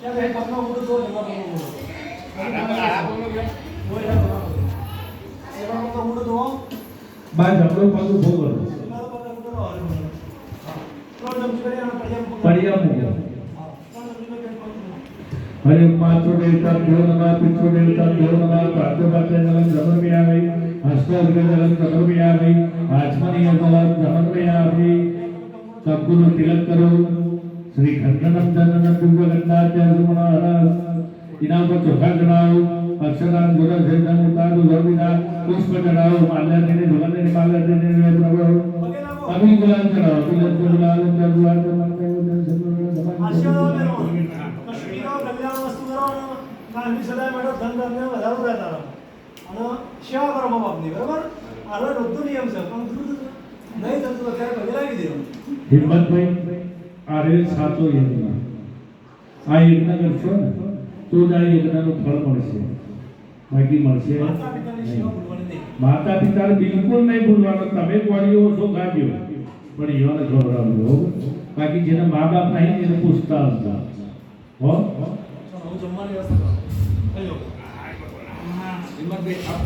क्या भाई पकना उड़ दो जमा पकना उड़ दो वो यार बना दो सेवा पकना उड़ दो बाय जबरो पासु भोगर सेवा पकना उड़ दो और हां तो जब करे ना बढ़िया हो गया हरे मातृ देवता देव नमः पितृ देवता देव नमः प्रातःकाले जलम समर्पयामि हस्तार्घ्य जलम समर्पयामि आचमनीय जलम समर्पयामि सद्गुरु तिलक करो श्री खंडनम चंदनम दिव्यगंधाचार्य महाराज इनाम पर चोखा चढ़ाओ अक्षरान गुरु सेजन उतारो धर्मिना पुष्प चढ़ाओ माल्या देने दुल्हन ने माला देने प्रभु अभी गुलाल चढ़ाओ तिलक गुलाल चढ़ाओ आशीर्वाद करो कश्मीरो कल्याण वस्तु करो कामी सदाय मॅडम धन धन વધારો રહેતા રહો અને સેવા કરો મા બાપની બરાબર આનો રોજનો નિયમ છે પણ નહીં થતું તો ત્યારે પગે લાગી દેવાનું હિંમતભાઈ આરે સાચો યજ્ઞ આ યજ્ઞ કરશો ને તો જ આ યજ્ઞનું ફળ મળશે બાકી મળશે માતા પિતા બિલકુલ નહીં ભૂલવાનો તમે વાળીઓ છો ગાજો પણ ઈવાને ખવડાવજો બાકી જેને મા બાપ નહીં એને પૂછતા હતા હો હું જમવાની વ્યવસ્થા કરું હિંમતભાઈ આપ